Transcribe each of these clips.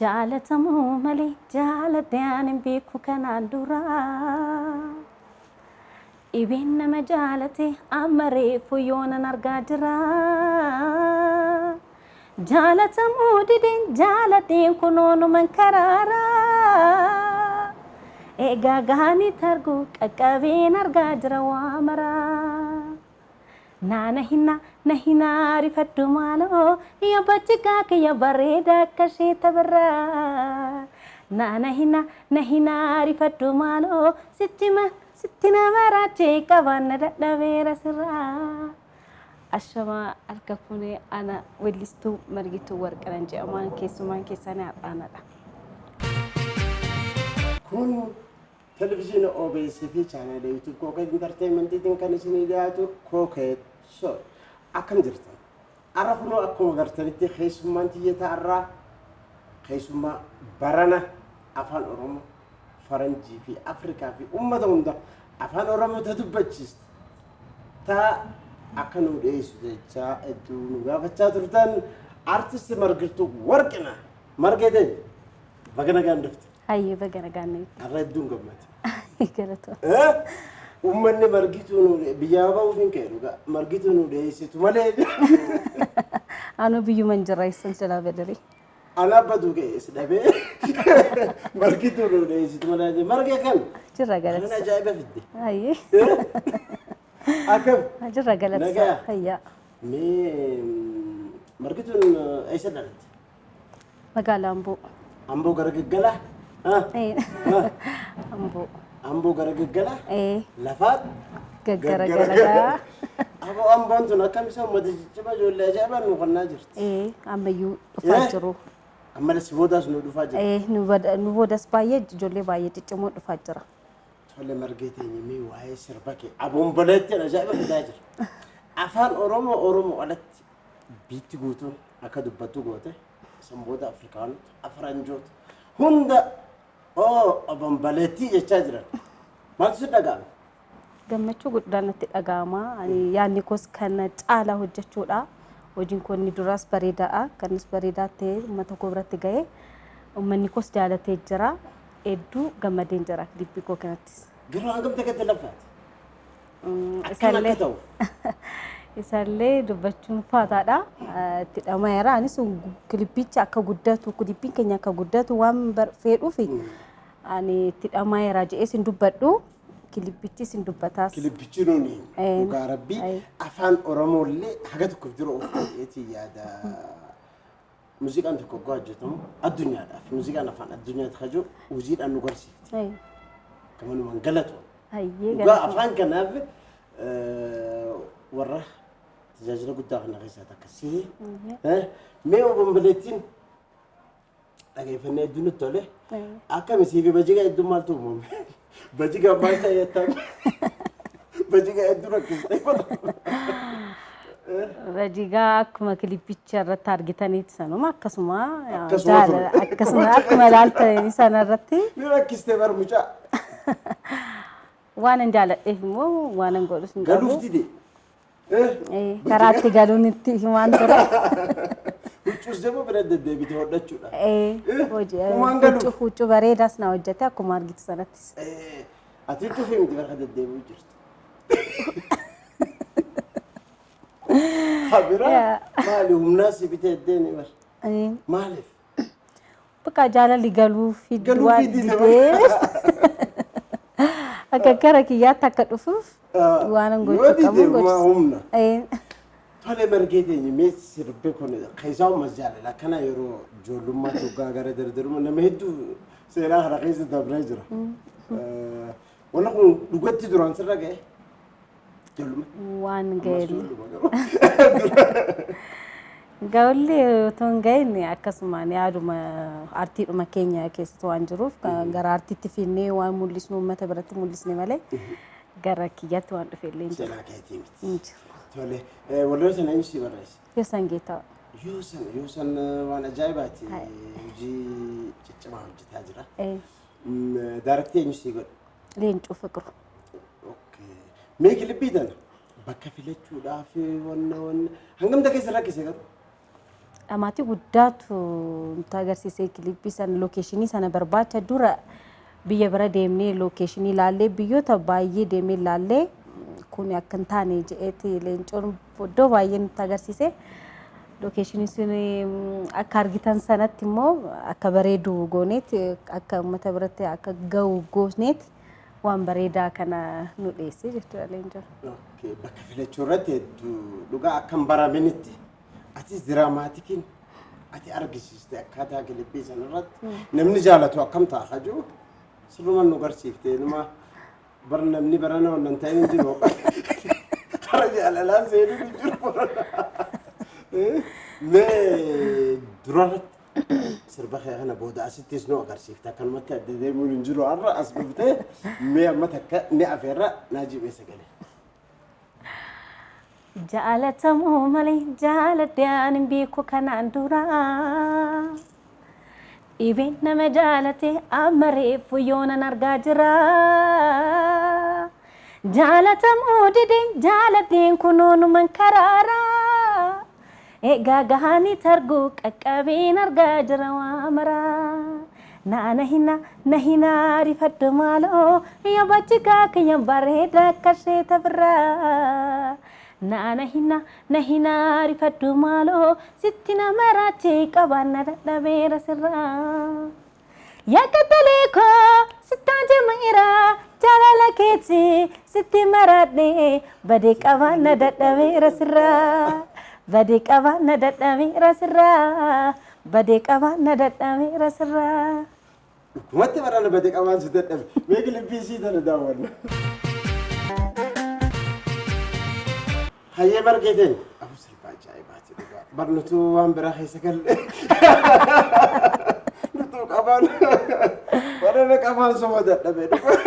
جالتمو ملي جالتيان بيكو كان عندورا إبن مجالتي أمري فيونا نرقادرا جالتمو ديدين جالتين كنونو من كرارا إيقا غاني ترقو كاكابين نرقادرا وامرا نهنا رفتو مالو يا بچكاك يا بريدا كشي تبرا نهنا رفتو مالو ستنا مراتي كوان ندوير سرا أشما أركفوني أنا ولستو مرجتو وركلانجي أمان كيساني أنا كون تلفزيون أو بي سي في channel يوتيوب كوكيت انترتينمنت دين كان اسمي دياتو كوكيت شو أكم جرتن أرخنو أكم غرتنتي خيسمان تيجي خيسما برانا أفان أورومو فرنجي في أفريقيا في أمة أفان أورومو تدبجست تا أكنو ديسو جا إدو نغافتشا تردن أرتست مرغتو ورقنا مرغدين بغنا غاندفت هاي بغنا غاندي أردون قمت كرتو أمني مرغتو بيابا وفين كيروغا مرغتو ديسو تمالي أنا بيو منجرة يسنجلا بدري أنا بدو كيس دبي مرغتو ديسو تمالي مرغي كم جرى قالت أنا جايبة في الدي هاي أكم جرى قالت هيا مي مرغتو أيش دارت مقال أمبو غرقلا إيه أمبو غرقلا إيه لفات غرقلا أبو أمبو أنتو نكمل سو مدجبا جولا جابا نقولنا جرت إيه أما يو فاجرو أما السبوداس نودو فاجر إيه نبوداس باية جولي باية تجمع فاجرة تولي مرقيتيني مي وهاي سربكي أبو مبلتي أنا جايبا في داجر أفان أورومو قالت بيتي قوتون أكادو باتو قوتي سمبودا أفريقان أفرنجوت هندا أبو مبلتي يتشاجرا ما تصدق قام gammachuu guddaanatti dhaga'ama yaanni koos kan caalaa hojjechuudha hojiin kun ni duras bareedaa kanis bareedaa ta'e uummata koo biratti ga'e uummanni koos jaalatee jira hedduu gammadeen jira klipii koo kanattis garuu hangam ta'e lafaati isaallee dubbachuun faataadha itti dhamaayira anis klipicha akka guddatu klipiin keenya akka guddatu waan fedhuufi ani itti dhamaayira je'ee sin dubbadhu kilipichi sin dubbatas kilipichi nuni uga rabbi afan oromo le hagat ko diro eti yada musiqan to ko gwajetum addunya da musiqan afan addunya tkhaju wujid an nugarsi kaman man galato uga afan kanaf ورا تجاجنا قد داخلنا غيسا تكسي ميو بمبلتين أجي فني الدنيا تولي أكمل سيفي بجيء الدنيا مالتو مم بجيء مالتا يتام بجيء الدنيا كذا بجيء أكمل كلي بيتشر تارجتاني تسانو ما كسمة جال كسمة أكمل على إنسان الرتي لا كيستمر مجا وانا جال مو وانا نقولش قالوا فتدي كراتي قالوا نتي همان ترى وش جابوا برد الدبي تهرب تشولا وجه وجه بريد أصلا وجهته أكو مارجت سنتس أتيتو فيلم تبرد الدبي وجرت خبرة مالهم ناس بتهديني بس مالف بقى جالا اللي قالوا في دوار أكثر كيات تكتفوف وانا نقول كم ما همنا ثاني مرجعيني ميس ربكون خيزاو مزجال لكن يرو جولما توقع غير دردرو من مهدو سيرا رخيص دبرجرا ولا كون لقيت دران سرقة جولما وان قولي تونجيني أكسماني عارم أرتي ما كينيا كيس توان جروف كغر أرتي تفيني وان موليس نومة تبرت موليس نمالي غر كيات وان تفيلين سلا كيتيم تولي ولا سنة يمشي بريس يوسن جيتا يوسن وانا جايباتي جي تجمع تاجرة داركتي يمشي قول لين تشوف فكر اوكي ميك اللي بيدنا بكفيلتشو دافي ون هنقم دكيس راكيس يا Amati guddaatu nutti agarsiisee kilippii sana lookeeshinii sana barbaacha dura biyya bira deemnee lookeeshinii ilaallee biyyoota baay'ee deemnee ilaallee kun akka hin taane jedheeti leencoon iddoo baay'ee nutti agarsiise. Lookeeshinii sun akka argitan sanatti immoo akka bareedu gooneeti akka uummata biratti akka ga'u gooneeti waan bareedaa kana nu dhiyeesse jechuudha leencoon. Bakka filachuu irratti dhugaa akkam baraminitti atis diraamaatikiin ati argisiiste akkaataa kilippii sana irratti namni jaalatu akkam ta'a hajuu sirrumaan nu garsiifte numa bar namni barana wannan ta'in jiru kara jaalalaa seenuu ni jiru mee durarratti sirba kee kana booda asittis nu agarsiifte akkanumatti adda deemuun hin jiru har'a as dhuftee mee amma takka ni afeerra naa jibee sagalee. Jaalatamu malee jaaladhaan beeku kanaan dura dhibeen nama jaalate amma reefu yoonan argaa jira. Jaalatamu dideen jaaladheen kunoonuman karaara egaa gahaanii targuu qaqqabeen argaa jira waa maraa. Na hina rifadhu maaloo yoo bachigaa kiyya bareeda akka ishee tabirraa. Na hina rifadhu maaloo sitti nama raachee qabaanna dadhabeera sirraa. Yaaqatalee koo sittaan jama'iira jaalala keetti sitti maraadhee badee qabaanna dadhabeera sirraa. Badee qabaanna dadhabeera sirraa. Badee qabaanna dadhabeera sirraa. Wanti barana badee qabaan si dadhabe mee kilippii sii tana daawwanna. Hayyee margeeteen abu sirba ajaa'ibaati dhugaa barnutuu waan biraa keessa galle nutuu qabaan warra qabaan soma dadhabe dhugaa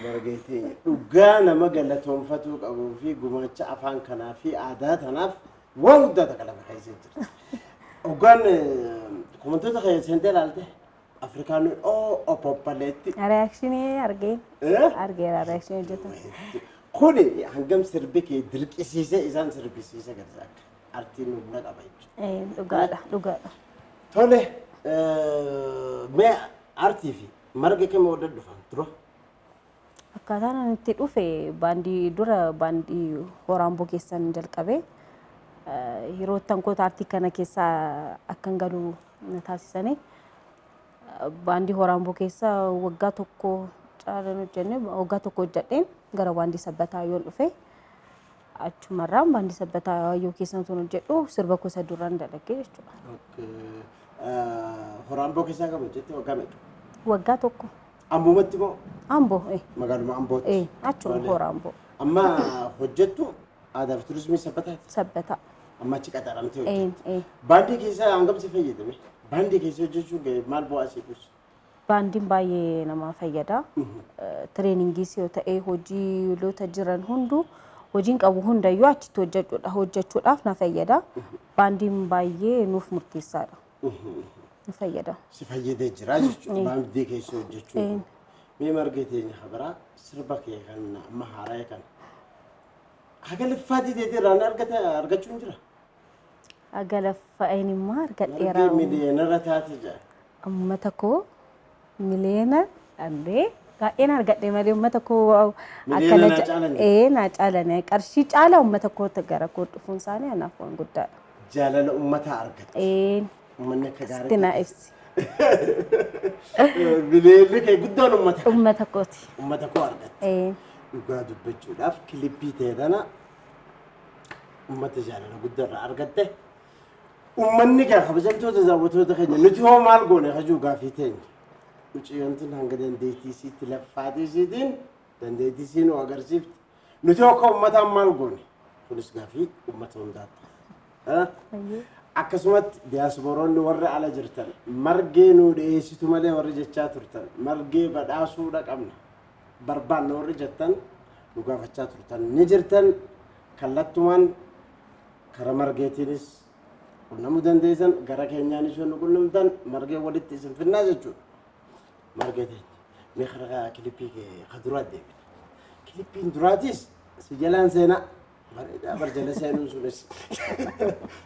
margeeteen dhugaa nama galatoonfatuu qabuu fi gumaacha afaan kanaa fi aadaa tanaaf waan guddaa takka lafa keessa jirti. Dhugaan komantoota keessa seentee ilaalte Afrikaan opoppaleetti. Reakshinii argeera reakshinii hojjetan. Kuni hangam sirbi kee dirqisiisee isaan sirbisiise gargaara. Artiin humna qaba jechuudha. Dhugaadha. Tole mee artii fi marga kee moo dhufan dura? Akkaataan itti dhufe baandii Horaamboo keessan jalqabee yeroo tankoota artii kana keessaa akkan galu na taasisanii baandii Horaamboo keessa waggaa tokko caalan hojjenne waggaa tokko hojjedheen gara baandii sabbataa yoon dhufe achumarraan baandii sabbataa yoo keessan tun hojjedhu sirba gosa duraan dalagee jechuudha. Horaamboo keessaa kam hojjette waggaa meeqa? Waggaa tokko. Amboomatti moo? Amboo. Magaaluma Ambooti. Achuma Horaamboo. Amma hojjettu aadaa fi turizimii sabbataati? Sabbataa. Amma achi qaxaramtee hojjette. Baandii keessaa hangam si fayyadame? Baandii keessa hojjechuun maal bu'aa si buusa? Baandiin baay'ee nama fayyada. Tireeningiis yoo ta'e hojiiloota jiran hunduu hojiin qabu hundayyuu achitti hojjechuudhaaf na fayyada. Baandiin baay'ee nuuf murteessaadha. Nu fayyada. Si fayyadee jira jechuudha baandii keessa hojjechuun. Mee margeeteen habaraa sirba kee kan amma haaraa kan hagalaffaati deetiraan argachuun jira? Hagalaffa'een immoo argadheeraa. Miliyoonara taate jira. Uummata koo miliyoona dhandhee baay'een argadhee malee uummata koo akkana naa caalanii qarshii caalaa uummata kootti gara koo dhufuun isaanii anaaf waan guddaadha. Jaalala uummataa argatte. Uummanni akka gaarii. Itti naa ibsi. Miliyoonni kee guddaan uummata. Uummata kooti. Uummata koo argatte. Dhugaa dubbachuudhaaf kilippii ta'e tana uummata jaalala guddaarraa argatte. Uummanni gaa kabajamtoota daawwattoota keenya nuti hoo maal goone hajuu gaafii teenya. Mucayyoontiin hanga dandeettii isiitti laffaatii isiitiin dandeettii isii nu agarsiifti. Nuti hoo akka uummataan maal goone kunis gaafii uummata hundaatti. Akkasumatti diyaaspooroonni warri ala jirtan margee nu dhiyeessitu malee warri jechaa turtan margee badhaasuudha qabna barbaanna warri jettan nu gaafachaa turtan ni jirtan kallattumaan kara margeetiinis qunnamuu dandeessan gara keenyaanis yoo nu qunnamtan margee walitti isin finnaa jechuudha. Margeetiin mee kara kilippii kee ka duraa deebine. Kilippiin duraatis si jalaan seenaa Bareeda barjala seenuun sunis.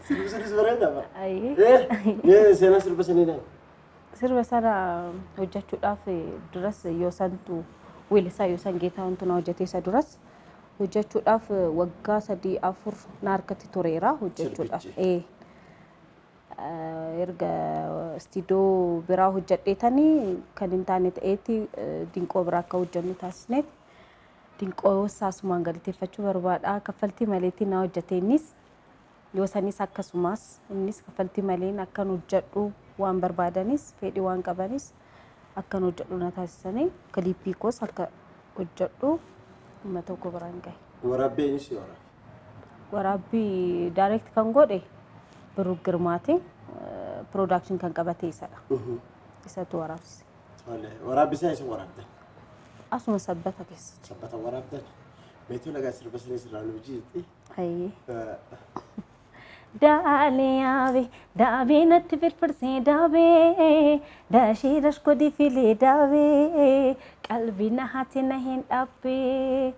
Sunis bareeda ba? Ayi. Seenaa sirba sanii naan. Sirba sana hojjechuudhaaf duras yoo santu weellisaa yoo san Geetahuun Tunaa hojjetee isa duras hojjechuudhaaf waggaa 3-4 na harkatti tureera hojjechuudhaaf. Erga istiidiyoo biraa hojjedheetanii kan hin taane ta'eeti dinqoo biraa akka hojjennu taasisneeti. Dinqoo saasumaan galateeffachuu barbaada. Kaffaltii maleetii na hojjeteenis yoo sanis akkasumas innis kaffaltii maleen akkan hojjedhu waan barbaadanis fedhii waan qabanis akkan hojjedhu na taasisanii kiliipii koos akka hojjedhu uummata tokko biraan gahe. Waraabbiinis yoo waraabbii direct kan godhe Birruu Girmaati production kan qabate isadha. Isatu waraabse. Waraabbisaa isa waraabdan. Asuma sabbata keessa. Sabbata waraabdan. Meetii lagaa sirba sanii sirraan hojii jettee. Ayi. Daale daabee natti firfirsee daabee daashii dashkodi filee daabee qalbii na haati na hin dhabbee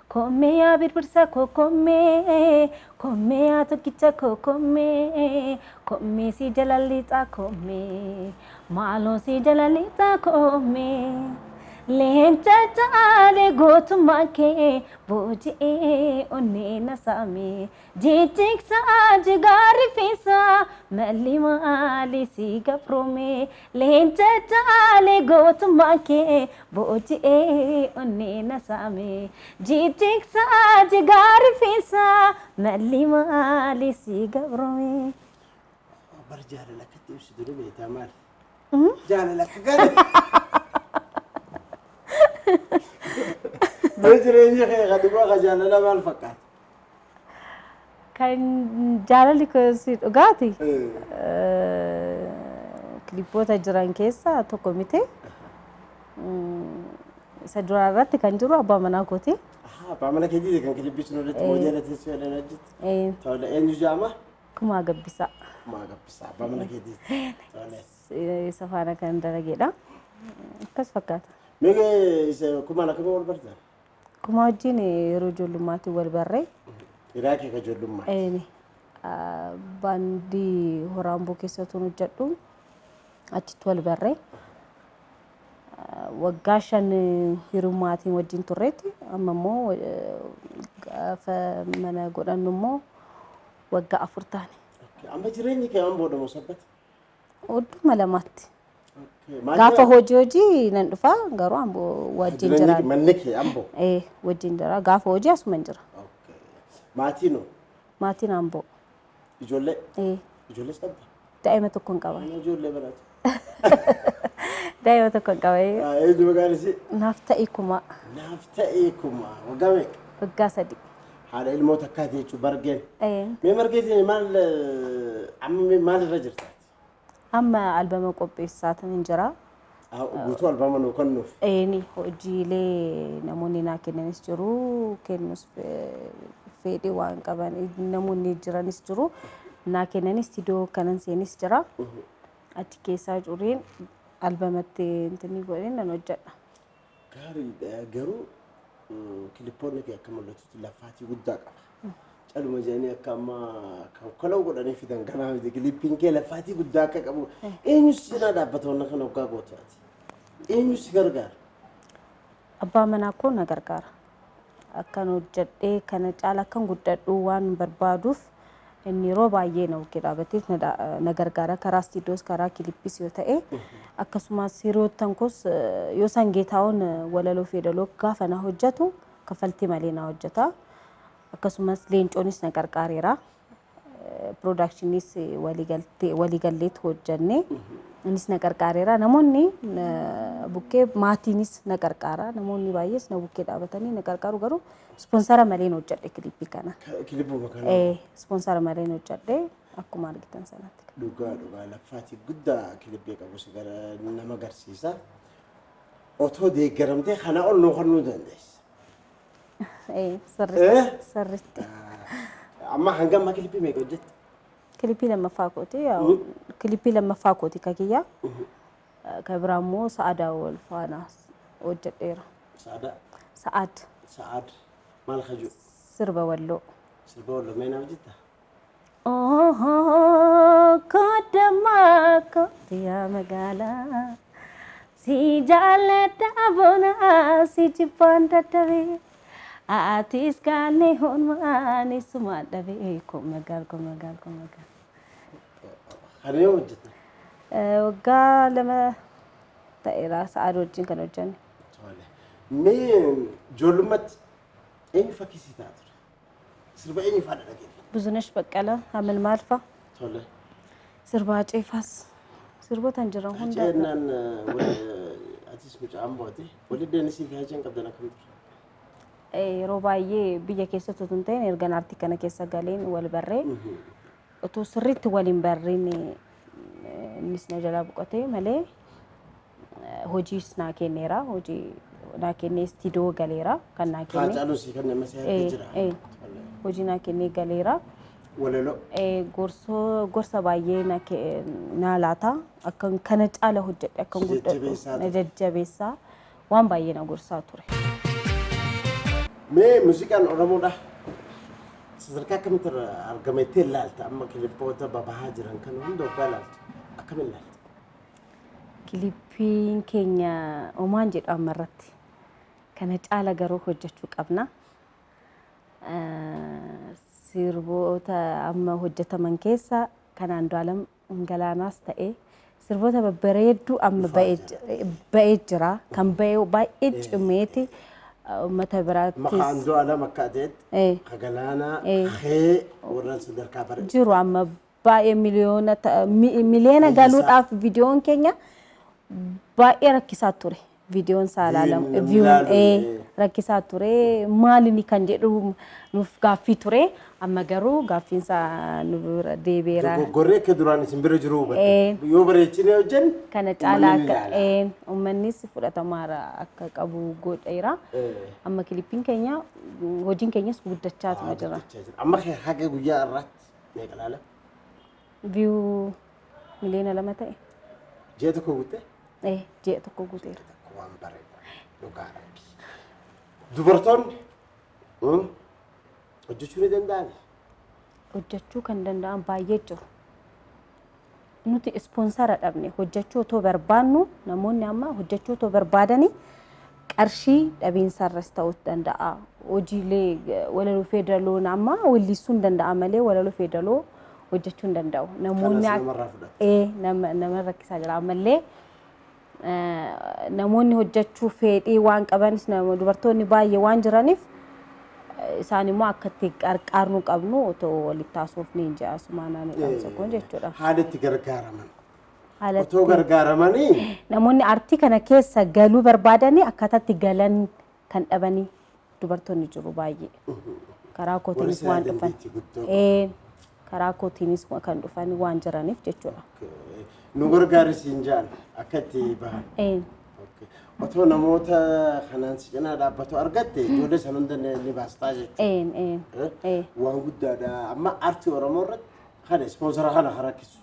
koomee yaa birbirsa koo koomee yaa tokkicha koo koomee si jala lixaa koomee maaloo si jala lixaa koomee. Leenca caale gootummaa kee booji'ee onneen saamee jijjiigsaa jigaa rifeensaa malli maali si gabroomee leenca caale gootummaa kee booji'ee onneen saamee jijjiigsaa jigaa rifeensaa malli maali si gabroomee. Bar jaalala akkatti ibsitu ni beektaa maali? Jaalala akka gaari. Jireenya kee qadumaa ka jaalala maal fakkaata? Kan jaalalli si dhugaati. Kilipoota jiran keessaa tokko miti. Isa duraa irratti kan jiru abbaa manaa kooti. Abbaa mana keetii kan kilipii sun irratti moodeela teessoo jedhan hojjetti. Tola eenyu jaama? Kumaa Gabbisaa. Kumaa Gabbisaa abbaa mana keetii. Isa faana kan dalageedha. Akkas fakkaata. Mee isa kumaan akkamii wal bartan? Kuma wajjin yeroo ijoollummaatti wal barree. Iraakii ka ijoollummaatti? Baandii Horaamboo keessatti hojjedhu achitti wal barree. Waggaa 5 hirummaatiin wajjin turreetti amma immoo gaafa mana godhannu immoo waggaa 4 taane. Amma jireenyi kee waan booda moo sabbata? Odduma lamaatti. Gaafa hojii nan dhufa garuu amboo wajjin jira. Manni kee amboo? Wajjin jira. Gaafa hojii asuma jira. Maatiin hoo? Maatiin amboo. Ijoollee? Ijoollee sabba? Daa'ima tokko hin qaba. Ijoollee baraatu? Daa'ima tokko hin qaba. Eenyu maqaan isii? Naaf ta'e kuma. Naaf ta'e kuma. Waggaa meeqa? Waggaa 3. Haadha ilmoota akkaati jechuun bargeen. Mee margeetiin maal irra jirta? Amma albama qopheessaa tan jira. Guutuu albama nuu kennuuf. Hojiilee namoonni naa kennanis jiru, kennus fedhii waan qaban namoonni jiranis jiru. Naa kennanis istiidiyoo kanan seenis jira. Achi keessaa juriin albamatti intini godheen nan hojjedha. Gaariidha garuu kilipoonni kee akka mul'atutti lafaatii guddaa qaba. Caluma jedhanii akka amma kokoloo godhanii fidan kanaaf kilipiin kee lafaatii guddaa akka qabu eenyu cinaa dhaabbatoonni kana waggaa gootaati? Eenyu si gargaara? Abbaa manaa koo na gargaara. Akkan hojjedhee kana caala akkan guddadhu waan barbaaduuf inni yeroo baay'ee na bukkee dhaabbatees na gargaara karaa istiidiyoos karaa kilippiis yoo ta'e akkasumas hiriyoottan koos yoo san Geetahuun walaloo fi yeedaloo gaafa na hojjetu kaffaltii malee na hojjeta. Akkasumas leencoonis na gargaareera. Productionis waliigalleetti hojjenne. Innis na gargaareera. Namoonni bukkee maatiinis na gargaara. Namoonni baay'ees na bukkee dhaabatanii na gargaaru garuu sponsora malee na hojjedhe kilipii kana. Kilipuma kana? Sponsora malee na hojjedhe akkuma argitan sanatti. Dhugaa lafaatii guddaa kilipii qabus gara nama agarsiisa. Otoo deeggaramtee kana ol nu kennuu dandeessa. Sirriitti. Amma hangam kilipii meeqa hojjette? Kilipii lammaffaa kooti. Kilipii lammaffaa kooti kakiyyaa. Kan biraa immoo Sa'aadaa wal faana hojjedheera. Sa'aadaa? Sa'aad. Sa'aad. maal khaju sirba walloo. sirba walloo mee naaf jetta Kodama kotiya magala si jaalladha bona si jibbanda dhabe atis kaane honmaani suma dhabe ko magal. Hariyo hojjeta waggaa lama ta'eera sa'aad wajjin kan hojjanne. Tole mee ijoollummaatti eenyu fakkisii ta'a ture sirba eenyu faadha dhageeffata Buzunesh Baqqala Hamil Maalfa tole sirba Ceefaas sirboota jiran hunda Haceenaan atis mucaan boote walii deenisii fi haceen qabdan akkam ture yeroo baay'ee biyya keessatti tun ta'een ergan aartii kana keessa galeen wal barree otoo sirriitti waliin barriin innis na jalaa boqotee malee hojiis naa kenneera hojii naa kennee istiidiyoo galeera kan naa kennee Haacaaluu sii kan nama seerti jira hojii naa kennee galeera walelo gorsa baay'ee naa laata akkan kana caala hojjedhe akkan guddadhu na jajjabeessaa waan baay'ee na gorsaa ture. mee muuziqaan Oromoodha sadarkaa akkamitti argamettee ilaalta amma kilippoota babahaa jiran kana hunda waggaa ilaaltu akkamiin ilaalta Kilippiin keenya omaan jedhu ammarratti kana caala garuu hojjechuu qabna. Sirboota amma hojjetaman keessa kan Andu'aalam Galaanaas ta'e sirboota babbareedduu amma ba'ee jira kan ba'ee baay'ee cimeeti uummata biraatti maqaa Andu'aalam akka adeet Galaanaa Khee warreen sadarkaa bare jiru amma baay'ee miliyoona galuudhaaf viidiyoon keenya baay'ee rakkisaa ture. Viidiyoon saalaalamu rakkisaa ture maalini kan jedhu nuuf gaaffii ture amma garuu gaaffiin isaa nu deebiira. Gorree akka duraan isin bira jiru hubadde yoo bareechinee hojjen kana caalaa akka uummannis fudhatamaara akka qabu godheera. Amma kilippiin keenya hojiin keenyas guddachaatuma jira. Amma haga guyyaa irratti meeqa laala? Viyuu miliyoona 2 ta'e. Ji'a tokko guutte? Ji'a tokko guuteera. Waan bareeda dhugaadha. Dubartoonni hojjechuu ni danda'ani? Hojjechuu kan danda'an baay'ee jiru. Nuti ispoonsara dhabne hojjechuu otoo barbaannu namoonni amma hojjechuu otoo barbaadanii qarshii dhabiinsarras ta'uu danda'a. Hojiilee walaloo feedaloon amma wallisuu hin danda'a malee walaloo feedaloo hojjechuu hin danda'u. Namoonni nama rakkisaa jira ammallee namoonni hojjechuu fedhii waan qabanis dubartoonni baay'ee waan jiraniif isaan immoo akka itti qarqaarnu qabnu otoo walitti taasifnee jaasumaanaan dhaamsa kun jechuudha. Haalatti gargaaraman. Otoo gargaaramanii namoonni aartii kana keessa galuu barbaadanii akkaataatti galan kan dhabanii dubartoonni jiru baay'ee. Karaa kootiinis waan dhufan. Karaa kootiinis kan dhufan waan jiraniif jechuudha. Nu gargaarisiin jaan akka itti bahan. Otoo namoota kanaan si cinaa dhaabbatu argatte ijoollee san hunda ni baastaa jechuudha. Waan guddaadha. Amma aartii Oromoo irratti kana ispoonsara kana harakkisu.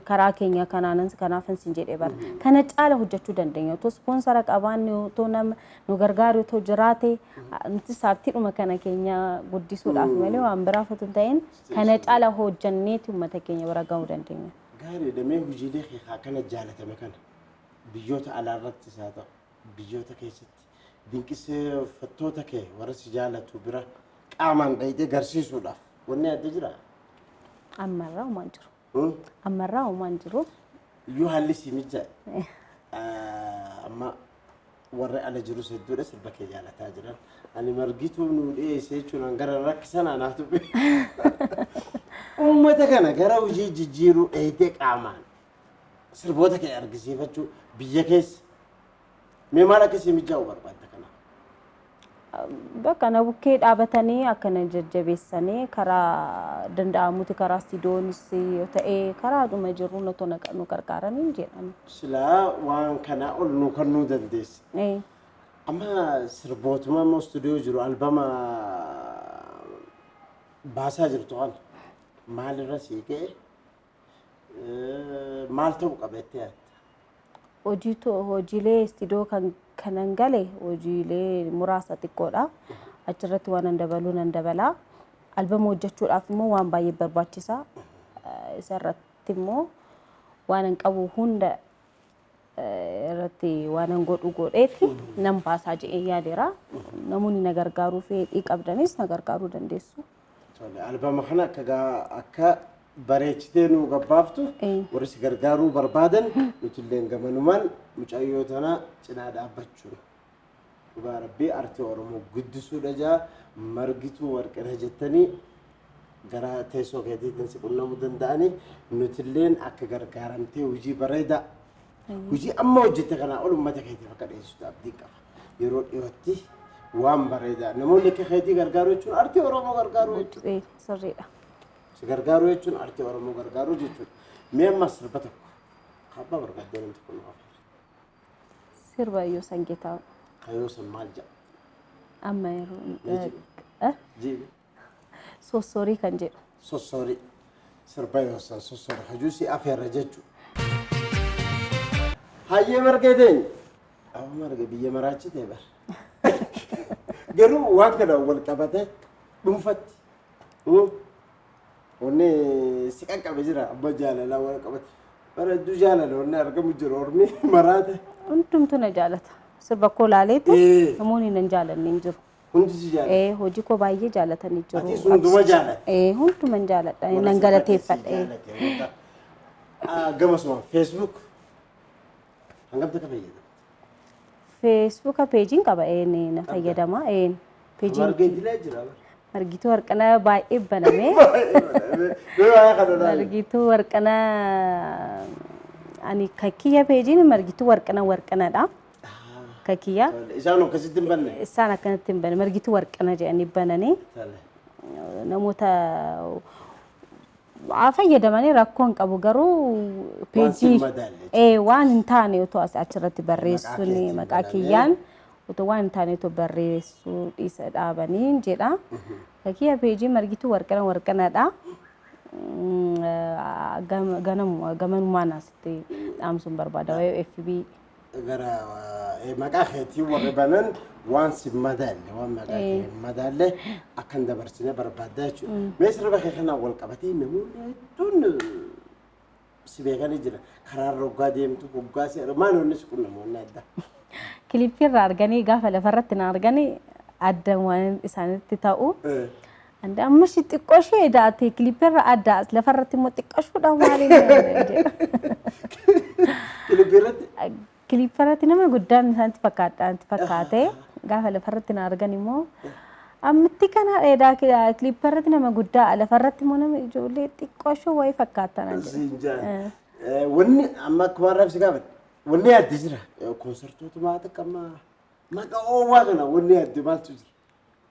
Karaa keenya kanaanis kanaafin sin jedhee bara. Kana caala hojjechuu dandeenya. Otoo ispoonsara qabaanne otoo nama nu gargaaru otoo jiraate nuti aartiidhuma kana keenya guddisuudhaaf malee waan biraaf otoo hin ta'in kana caala hojjanneeti uummata keenya bira gahuu dandeenya. Gaarii damee hojiilee keekaa kana jaalatame kana biyyoota alaarratti isaa ta'u biyyoota keessatti dinqisiifattoota kee warra si jaalatu bira qaamaan dhayitee garsiisuudhaaf wanni adda jira. Ammarraa uumaan jiru. Ammarraa uumaan jiru. Yoo haalli si mijaa'e amma warra ala jirus hedduudha sirba kee jaalataa jiran. Ani margituu nu dhiyeessee jechuun gara rakkisan anaatu uummata kana gara hojii jijjiiruu dhayitee qaamaan sirboota kee argisiifachuu biyya keessa mee maal akka si mijaa'u barbaadda kana? Bakka na bukkee dhaabatanii akkana jajjabeessanii karaa danda'amutti karaa istiidiyoonis yoo ta'e karaa dhuma jiru nu gargaaranii jedhan. Silaa waan kanaa ol nu kennuu dandeessa. Amma sirbootuma immoo istiidiyoo jiru albama baasaa jirtu kana maalirra sii ga'e maal ta'uu qabeetti yaadda? Hojiilee istiidiyoo kanan gale hojiilee muraasa xiqqoodha. achirratti waan andabaluun andabala albama hojjechuudhaaf immoo waan baay'ee barbaachisaa isarratti immoo waan an qabu hunda irratti waan an godhu godheeti nan baasaa jedhee yaadeera namoonni na gargaaruu fedhii qabdanis na gargaaruu dandeessu. Albama kana akka bareechitee nu gabbaaftu warri si gargaaruu barbaadan nutilleen gamanumaan mucayyoo tana cinaa dhaabbachuudha. Dhugaa rabbii artii Oromoo guddisuudha jaa margituu warqina jettanii gara teessoo keetiitiin si qunnamuu danda'anii nutilleen akka gargaaramtee hojii bareedaa hojii amma hojjette kana ol uummata keetiif akka dhiyeessitu abdii qaba. Yeroo dhiyootti waan bareedaa namoonni akka keetii gargaaruu jechuun artii Oromoo gargaaruu jechuudha. Sirriidha. Si gargaaruu jechuun artii Oromoo gargaaruu jechuudha. Mee ammas sirba tokko kabbaa barbaadee namti kun nuuf sirba yoo sangeetaa kayoo san maal jedha? amma yeroo Jibi. sossorii kan jedhu. Sossorii. Sirba yoo san sossorii hajuusi afeerra jechuudha. Hayyee margee teenya. Amma margee biyya maraachitee bara. Garuu waan kana wal qabatee dhuunfatti. Wanni si qaqqabe jira amma jaalalaa wal qabate. Bara hedduu jaalala wanni argamu jiru ormi maraate. Hundumtu na jaalata. Sirba koo laaleetu namoonni nan jaalanne hin jiru. Hundi si jaalata. Hojii koo baay'ee jaalatanii jiru. Ati hunduma jaalata. Hunduman jaaladha. Nan galateeffadha. Gamasuma Facebook hangamta ka fayyadamta? Facebook peejiin qaba na fayyadama. Peejiin margeetilee jira. margituu warqanaa baay'ee baname. Margituu warqanaa ani kakiyya peejiin margituu warqanaadha. Kakiyya. Isaan akkasitti hin banne. Isaan akkanatti hin banne margituu warqana jedhanii bananii namoota fayyadamanii rakkoo hin qabu garuu peejii waan hin taane otoo achirratti barreessuun maqaa kiyyaan otoo waan hin taane otoo barreessuu dhiisa dhaabanii jedha. Kakiyya peejii margituu warqanaadha. Gamanumaan asitti dhaamsuun barbaada waa'ee FB. Gara maqaa keetii warri banan waan si madaalle waan maqaa kee madaalle akkan dabarsine barbaaddaa jechuudha. Mee sirba kee kanaan wal qabatee namoonni hedduun si beekanii jira. Karaa roggaa deemtu hoggaa si maal onni si kun namoonni adda. Kilippii irraa arganii gaafa lafarratti na arganii adda waan isaanitti ta'u. Amma shi xiqqoo ishee daate kilippii irraa adda lafarratti immoo xiqqashuudhaan maaliin kilippii irratti Kiliparratti nama guddaan isaanitti fakkaate gaafa lafarratti na argan immoo ammatti kana dheedaa kiliparratti nama guddaa lafarratti immoo nama ijoollee xiqqoo wayii fakkaatan. Wanni amma akkuma raabsi gaafate wanni addi jira konsertoota maata qamma maqaa oowwaa kana wanni addi maaltu jira?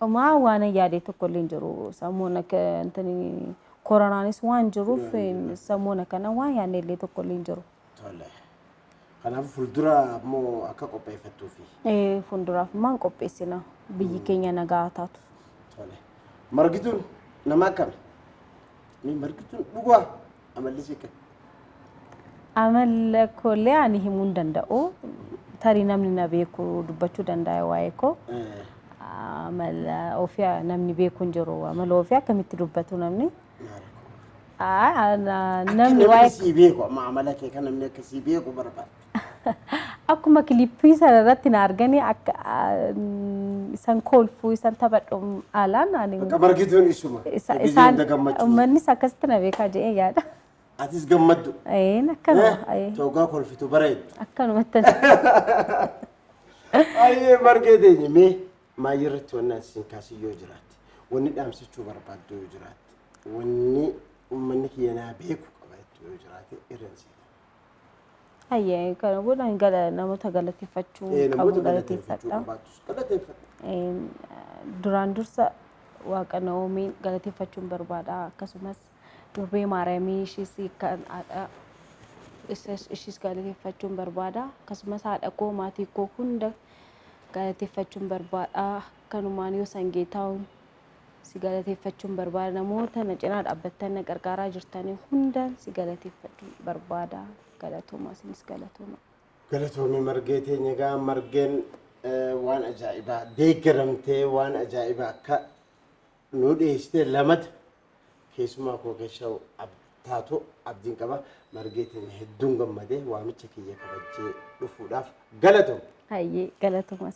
Omaa waan yaadee tokko illee hin jiru sammuun akka koronaanis waan jiruuf sammuun akkana waan yaadne illee tokko illee hin jiru. Kanaaf fuuldura ammoo akka qopheeffattuufi. Fuulduraaf maan qopheessina biyyi keenya nagaa taatu. Margituun nama akkami? Margituun dhugaa amalli si akkami? Amala kollee ani himuu hin danda'u. Tarii namni na beeku dubbachuu danda'a waa'ee koo. Amala ofii namni beeku hin jiru. Amala ofii akkamitti dubbatu namni? Namni waa'ee si beeku amma amala kee kan namni akka si beeku barbaada. Akkuma kilippii sanarratti na arganii akka isan kolfuu isan taphadhu alaan ani. Margituun isuma. Isaan uummannis akkasitti na beekaa jedhee yaada. Atis gammaddu. Akkanuma. Toogaa kolfitu bareedu. Akkanumatti. Ayyee margee teenye mee maayirratti wanni asiin kaasii yoo jiraatte wanni dhaamsachuu barbaaddu yoo jiraatte wanni uummanni kiyyanaa beeku qabaachuu yoo jiraate irransi. Ayyee kana godhan namoota galateeffachuu qabu galateeffadha. Duraan dursa waaqa Naoomiin galateeffachuun barbaada akkasumas durbee Maariyaamii ishis galateeffachuun barbaada akkasumas haadha koo maatii koo hunda galateeffachuun barbaada kanumaan yoo sangeetaa'uun si galateeffachuun barbaada namoota na cinaa dhaabbattan na gargaaraa jirtanii hundaan si galateeffachuun barbaada. Galatooma sinis galatooma. Galatoomii margee teenya gaa margeen waan ajaa'ibaa deeggaramtee waan ajaa'ibaa akka nu dhiyeessitee lamata keessumaa koo keessa taatu abdiin qaba margeetiin hedduun gammadee waamicha kiyya kabajjee dhufuudhaaf galatoom. Hayyee galatoomaa.